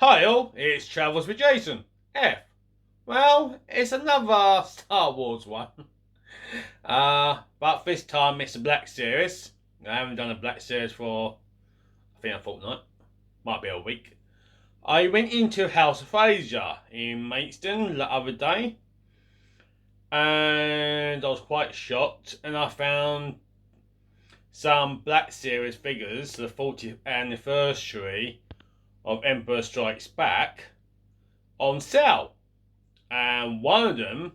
Hi all, it's Travels with Jason. F. Well, it's another Star Wars one. But this time it's a Black Series. I haven't done a Black Series for, I think, a fortnight. Might be a week. I went into House of Asia in Maidstone the other day. And I was quite shocked. And I found some Black Series figures, the 40th anniversary of Emperor Strikes Back, on sale. And one of them,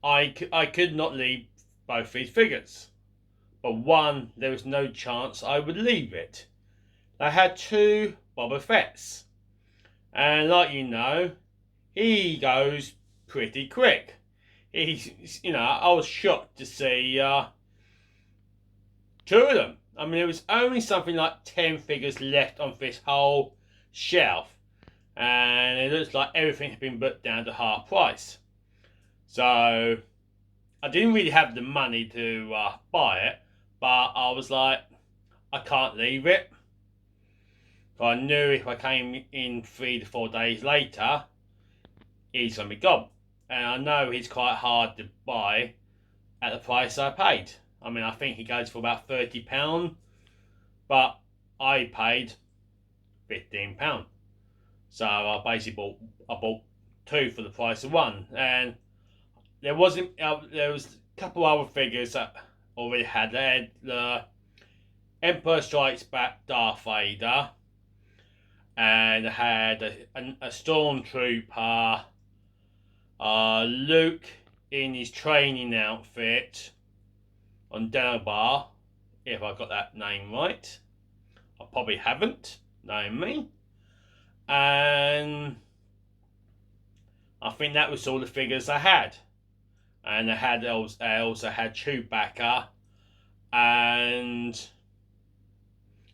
I could not leave both these figures. But one, there was no chance I would leave it. I had two Boba Fett's. And like you know, he goes pretty quick. I was shocked to see two of them. I mean, there was only something like 10 figures left on this whole shelf. And it looks like everything had been put down to half price. So I didn't really have the money to buy it, but I was like, I can't leave it. So I knew if I came in 3 to 4 days later, he's going to be gone. And I know he's quite hard to buy at the price I paid. I mean, I think he goes for about £30, but I paid £15. So I basically bought two for the price of one, and there was a couple other figures that already had. They had the Empire Strikes Back Darth Vader, and they had a stormtrooper, Luke in his training outfit on Dagobah, if I got that name right. I probably haven't, knowing me. And I think that was all the figures I had. And I also had Chewbacca, and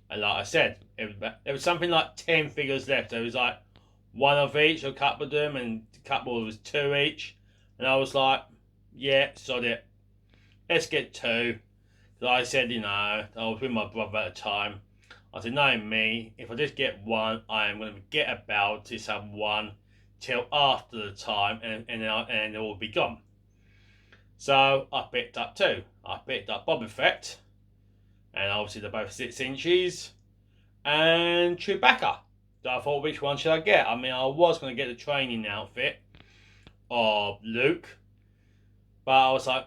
like I said, there was something like 10 figures left. There was like one of each, a couple of them, and a couple was two each. And I was like, yeah, sod it. Let's get two. Because I said, I was with my brother at the time. I said, knowing me, if I just get one, I am going to forget about this other one till after the time, and it will be gone. So I picked up two. I picked up Boba Fett, and obviously they're both 6 inches, and Chewbacca. So I thought, which one should I get? I mean, I was going to get the training outfit of Luke, but I was like,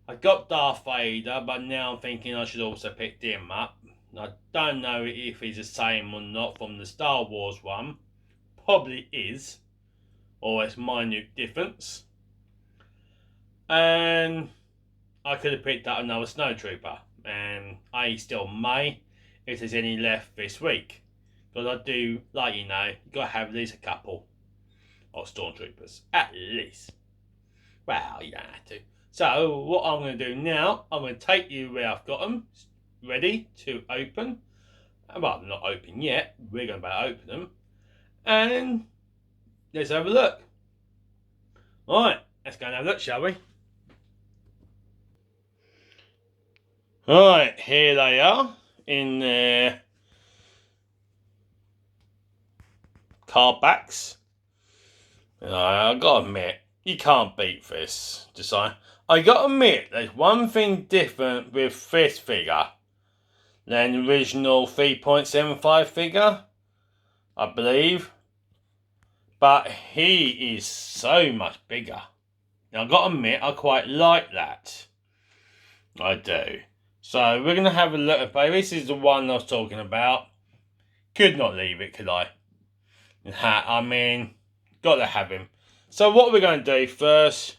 I got Darth Vader, but now I'm thinking I should also pick him up. I don't know if he's the same or not from the Star Wars one. Probably is, or it's minute difference. And I could have picked up another snowtrooper, and I still may if there's any left this week. Because I do, like you got to have at least a couple of stormtroopers, at least. Well, you don't have to. So what I'm going to do now, I'm going to take you where I've got them ready to open. Well, not open yet. We're going to open them, and let's have a look. All right, let's go and have a look, shall we? Alright, here they are in their card backs. I gotta admit, you can't beat this design. I gotta admit, there's one thing different with this figure than the original 3.75 figure, I believe. But he is so much bigger. Now, I gotta admit, I quite like that. I do. So we're going to have a look at, this is the one I was talking about. Could not leave it, could I? I mean, got to have him. So what we're going to do first,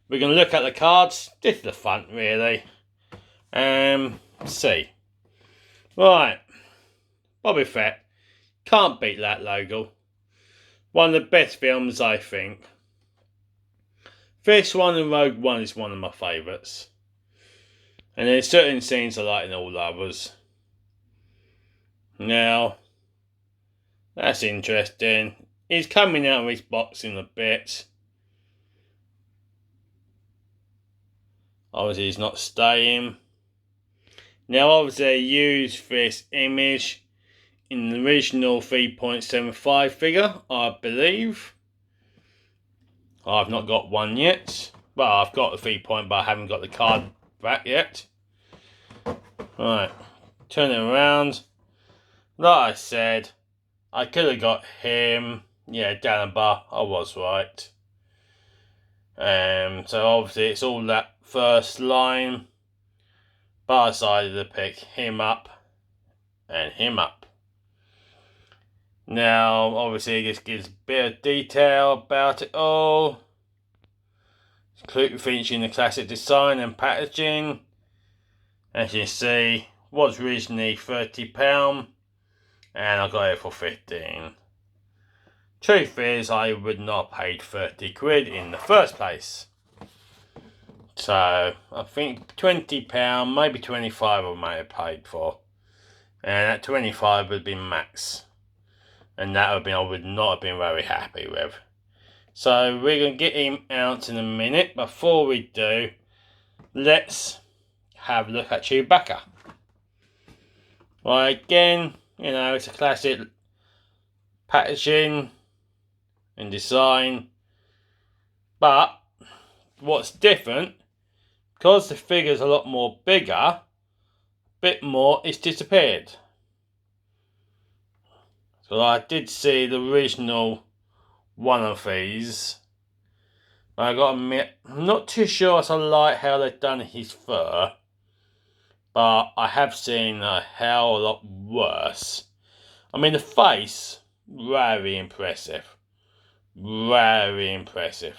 we're going to look at the cards. This is the front, really. See. Right. Boba Fett. Can't beat that logo. One of the best films, I think. This one and Rogue One is one of my favourites. And there's certain scenes I like in all the others. Now, that's interesting. He's coming out of his box in a bit. Obviously, he's not staying. Now, obviously, I used this image in the original 3.75 figure, I believe. I've not got one yet. Well, I've got the 3 point, but I haven't got the card back yet. Right, turn it around. Like I said, I could have got him. Yeah, down bar, I was right. So obviously it's all that first line. But I decided to pick him up and him up. Now, obviously, this gives a bit of detail about it all. Featuring the classic design and packaging. As you see, was originally £30 and I got it for 15. Truth is, I would not have paid 30 quid in the first place. So, I think £20, maybe 25 I might have paid for. And that 25 would have been max. And that would be, I would not have been very happy with. So we're going to get him out in a minute. Before we do, let's have a look at Chewbacca. Well, again, you know, it's a classic packaging and design. But what's different, because the figure's a lot more bigger, a bit more it's disappeared. So I did see the original one of these. I gotta admit, I'm not too sure I like how they've done his fur. But I have seen a hell of a lot worse. I mean, the face, very impressive. Very impressive.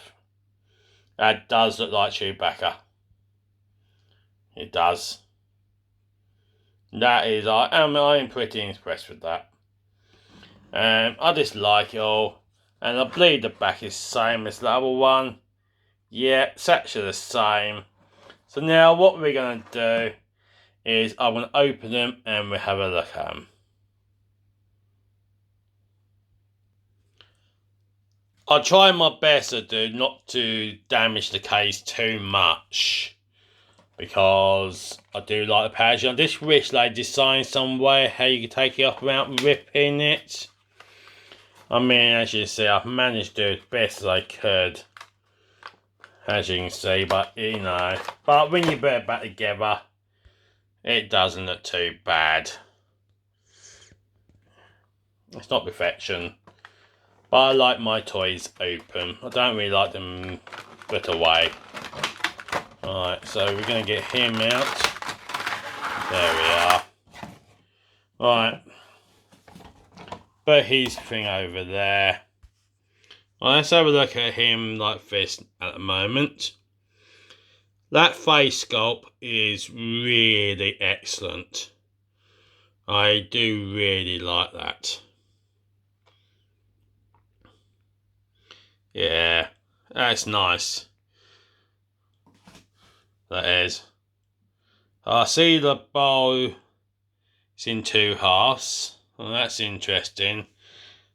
That does look like Chewbacca. It does. That is, I'm pretty impressed with that. I just like it all. And I believe the back is the same as the other one. Yeah, it's actually the same. So now what we're going to do is I'm going to open them and we'll have a look at them. I'll try my best to do not to damage the case too much. Because I do like the packaging. I just wish they designed some way how you could take it off without ripping it. I mean, as you see, I've managed to do as best as I could. As you can see, but you know. But when you put it back together, it doesn't look too bad. It's not perfection. But I like my toys open. I don't really like them put away. Alright, so we're going to get him out. There we are. Alright. Put his thing over there. Well, let's have a look at him like this at the moment. That face sculpt is really excellent. I do really like that. Yeah, that's nice. That is. I see the bow is in two halves. Well, that's interesting.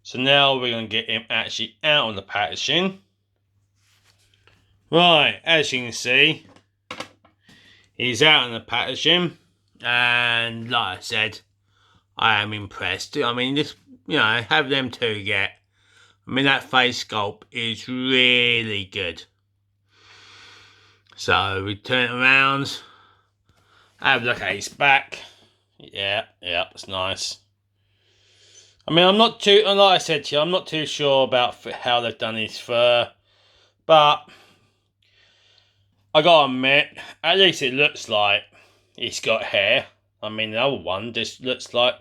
So now we're going to get him actually out of the packaging. Right, as you can see, he's out of the packaging. And like I said, I am impressed. I mean, just, you know, have them two get. I mean, that face sculpt is really good. So we turn it around. Have a look at his back. Yeah, it's nice. I mean, I'm not too, like I said to you, I'm not too sure about how they've done his fur. But I gotta admit, at least it looks like he's got hair. I mean, the other one just looks like,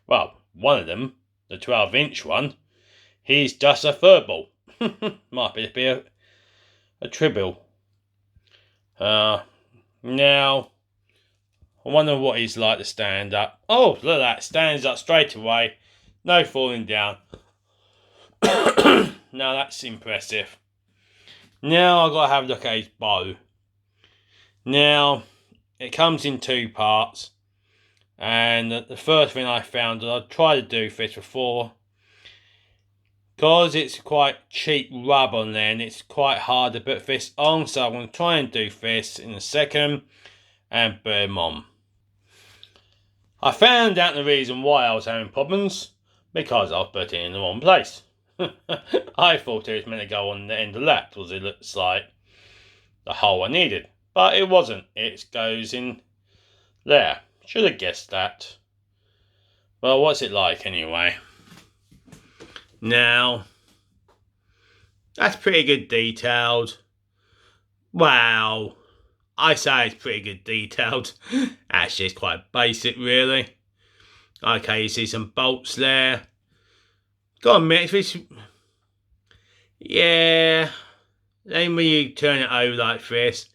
well, one of them, the 12-inch one, he's just a furball. Might be a tribble. Now, I wonder what he's like to stand up. Oh, look at that. Stands up straight away. No falling down. Now that's impressive. Now I've got to have a look at his bow. Now, it comes in two parts. And the first thing I found, I tried to do this before. Because it's quite cheap rub on there and it's quite hard to put this on. So I'm going to try and do this in a second and put him on. I found out the reason why I was having problems, because I was putting it in the wrong place. I thought it was meant to go on the end of that, because it looks like the hole I needed. But it wasn't. It goes in there. Should have guessed that. Well, what's it like anyway? Now, that's pretty good detailed. Wow. I say it's pretty good detailed. Actually, it's quite basic, really. Okay, you see some bolts there. Got a minute. Yeah. Then when you turn it over like this,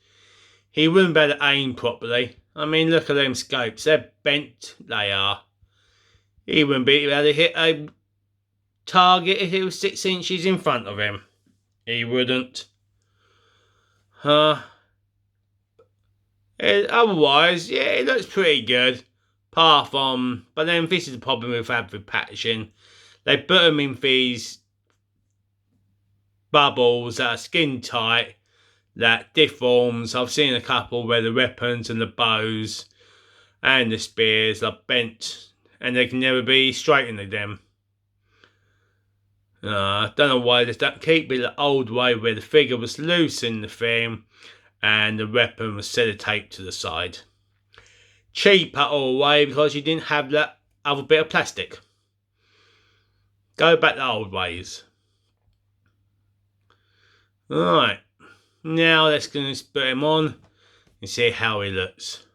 he wouldn't be able to aim properly. I mean, look at them scopes. They're bent, they are. He wouldn't be able to hit a target if it was 6 inches in front of him. He wouldn't. Otherwise, yeah, it looks pretty good. Apart from, but then this is the problem we've had with packaging. They put them in these bubbles that are skin tight, that deforms. I've seen a couple where the weapons and the bows and the spears are bent and they can never be straightened again. I don't know why they don't keep it the old way where the figure was loose in the thing and the weapon was sellotaped to the side. Cheaper all the way because you didn't have that other bit of plastic. Go back the old ways. Alright, now let's go put him on and see how he looks.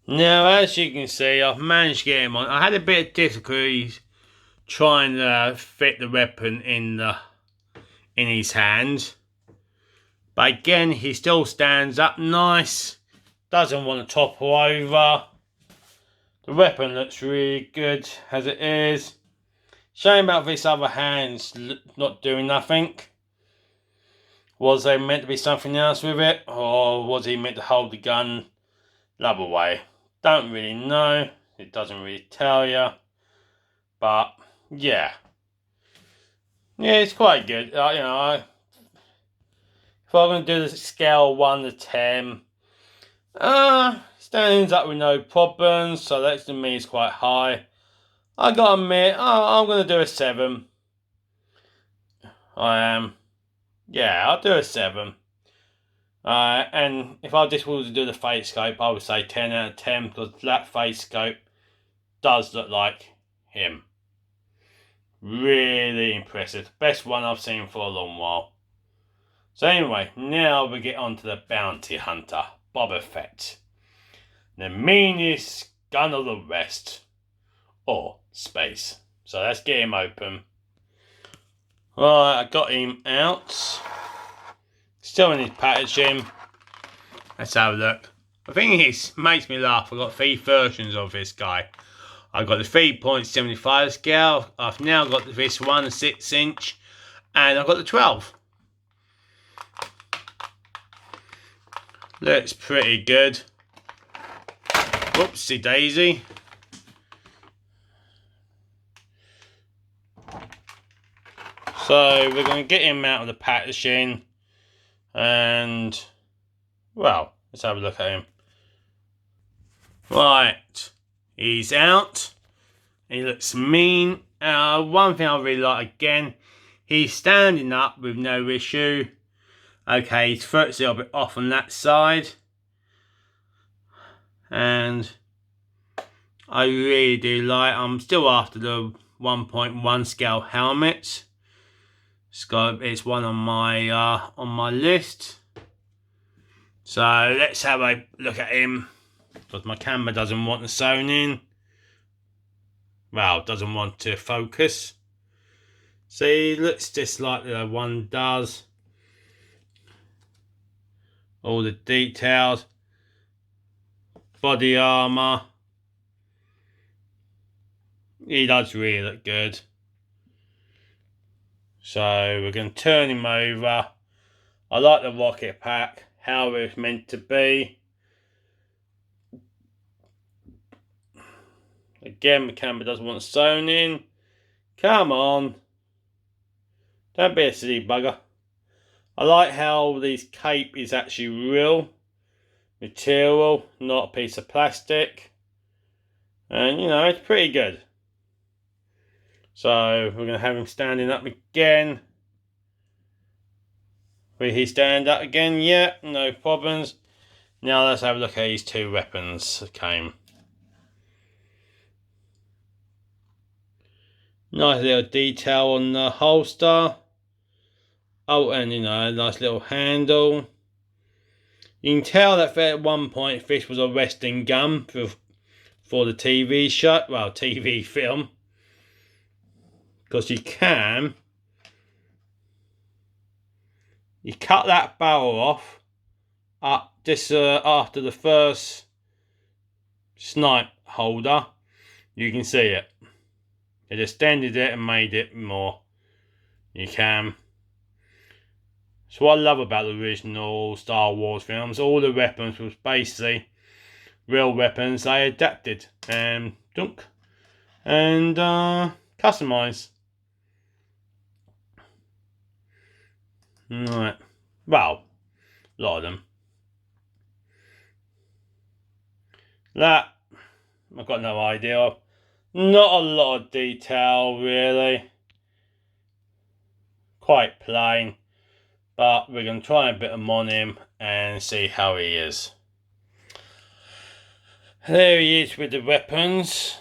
Now, as you can see, I've managed to get him on. I had a bit of difficulty trying to fit the weapon in his hand. But again, he still stands up nice. Doesn't want to topple over. The weapon looks really good as it is. Shame about this other hand's not doing nothing. Was there meant to be something else with it? Or was he meant to hold the gun the other way? Don't really know. It doesn't really tell you. But, yeah. Yeah, it's quite good. If I'm going to do the scale 1 to 10, stands up with no problems, so that to me is quite high. I gotta admit, I'm going to do a 7. I am. Yeah, I'll do a 7. And if I just wanted to do the face scope, I would say 10 out of 10, because that face scope does look like him. Really impressive. Best one I've seen for a long while. So anyway, now we get on to the bounty hunter, Boba Fett. The meanest gun of the rest. Or space. So let's get him open. Right, I got him out. Still in his packaging. Let's have a look. The thing is, makes me laugh. I've got 3 versions of this guy. I've got the 3.75 scale. I've now got this one, a 6 inch. And I've got the 12. Looks pretty good. Whoopsie daisy. So we're going to get him out of the packaging. And, well, let's have a look at him. Right, he's out. He looks mean. One thing I really like, again, he's standing up with no issue. Okay, his foot's a little bit off on that side. And I really do like, I'm still after the 1.1 scale helmets. It's one on my list. So let's have a look at him, because my camera doesn't want to zone in. Well, doesn't want to focus. See, he looks just like the one does. All the details. Body armour. He does really look good. So we're going to turn him over. I like the rocket pack, how it's meant to be. Again, the camera doesn't want to zone in. Come on. Don't be a silly bugger. I like how this cape is actually real material, not a piece of plastic. And you know, it's pretty good. So we're gonna have him standing up again. Will he stand up again? Yeah, no problems. Now let's have a look at these two weapons that came. Nice little detail on the holster. Oh, and you know, a nice little handle. You can tell that at one point this was a resting gun for the TV show, well, TV film. Because you cut that barrel off after the first snipe holder. You can see it. It extended it and made it more. You can. So what I love about the original Star Wars films, all the weapons was basically real weapons they adapted and customized. Right. Well, a lot of them. That I've got no idea of. Not a lot of detail really. Quite plain. But we're going to try a bit on him and see how he is. There he is with the weapons.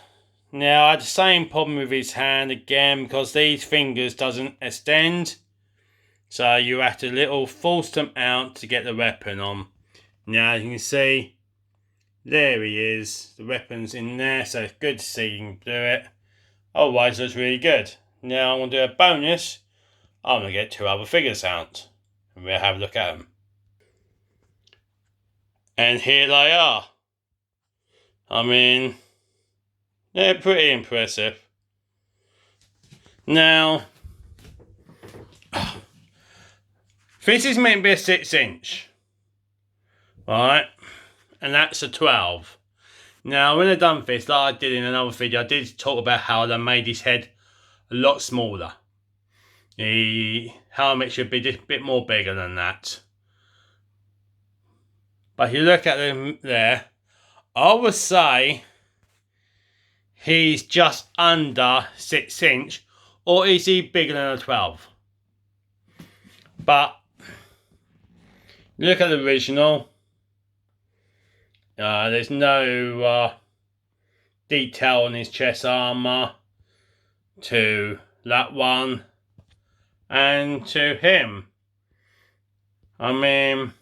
Now I had the same problem with his hand again because these fingers doesn't extend. So you have to force them out to get the weapon on. Now you can see, there he is. The weapon's in there, so it's good to see him do it. Otherwise, it looks really good. Now I'm going to do a bonus. I'm going to get two other figures out. And we'll have a look at them. And here they are. I mean, they're pretty impressive. Now, this is meant to be a 6-inch. Right? And that's a 12. Now, when I done this, like I did in another video, I did talk about how they made his head a lot smaller. The helmet should be just a bit more bigger than that. But if you look at them there, I would say he's just under 6-inch, or is he bigger than a 12? But look at the original. There's no detail on his chest armor to that one and to him. I mean,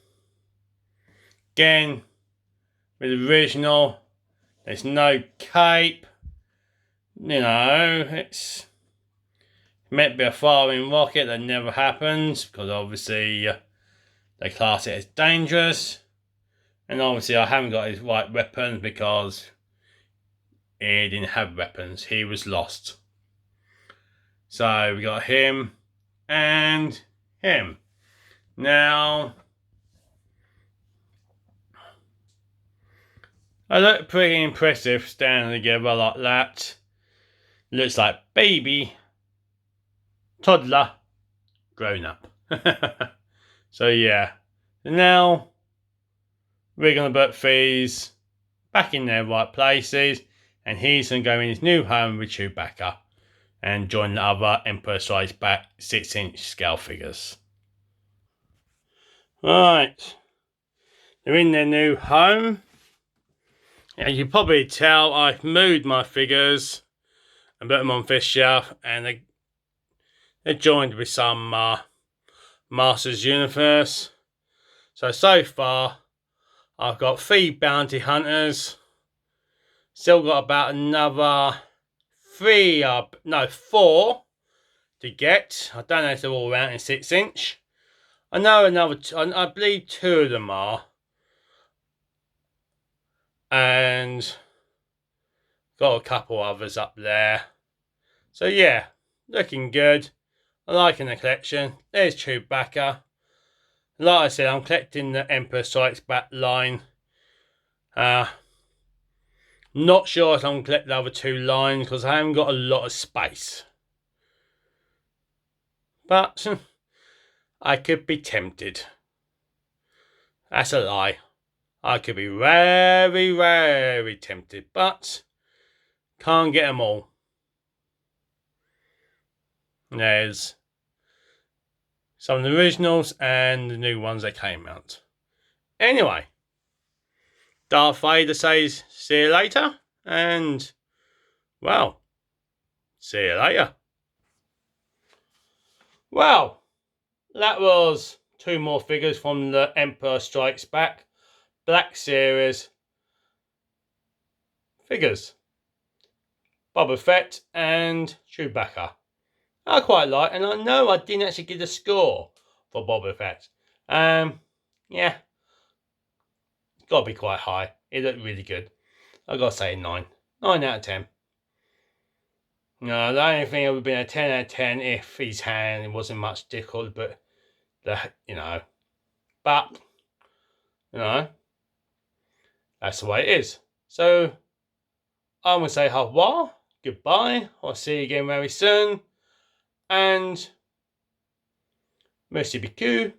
again, with the original, there's no cape. You know, it's meant to be a firing rocket that never happens because obviously they class it as dangerous. And obviously I haven't got his right weapons because he didn't have weapons. He was lost. So we got him and him. Now, they look pretty impressive standing together like that. Looks like baby, toddler, grown up. So yeah. Now, we're going to put these back in their right places. And he's going to go in his new home with Chewbacca. And join the other Emperor Strikes Back 6-inch scale figures. Right. They're in their new home. As you can probably tell, I've moved my figures and put them on this shelf. And they're joined with some Masters Universe. So far, I've got 3 bounty hunters. Still got about another 4 to get. I don't know if they're all out in 6-inch. I know I believe 2 of them are. And got a couple others up there. So yeah, looking good. I'm liking the collection. There's Chewbacca. Like I said, I'm collecting the Emperor Strikes Back line. Not sure if I'm going to collect the other 2 lines because I haven't got a lot of space. But I could be tempted. That's a lie. I could be very, very tempted. But Can't get them all. There's some of the originals and the new ones that came out. Anyway, Darth Vader says, see you later, and, well, see you later. Well, that was 2 more figures from the Empire Strikes Back Black Series figures. Boba Fett and Chewbacca. I quite like, and I know I didn't actually get a score for Boba Fett. Yeah, it's got to be quite high. It looked really good. I got to say 9. 9 out of 10. No, the only thing it would have been a 10 out of 10 if his hand wasn't much tickled, but that's the way it is. So I'm going to say au revoir, goodbye, I'll see you again very soon, and merci beaucoup.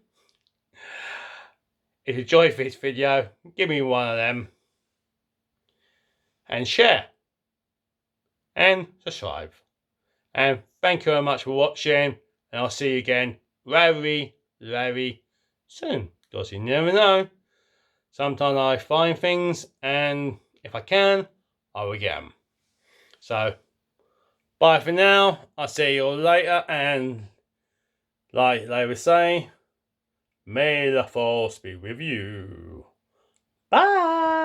If you enjoyed this video, give me one of them, and share, and subscribe. And thank you very much for watching, and I'll see you again very, very soon, because you never know. Sometimes I find things, and if I can, I will get them. So, bye for now. I'll see you all later, and like they would say, may the force be with you. Bye!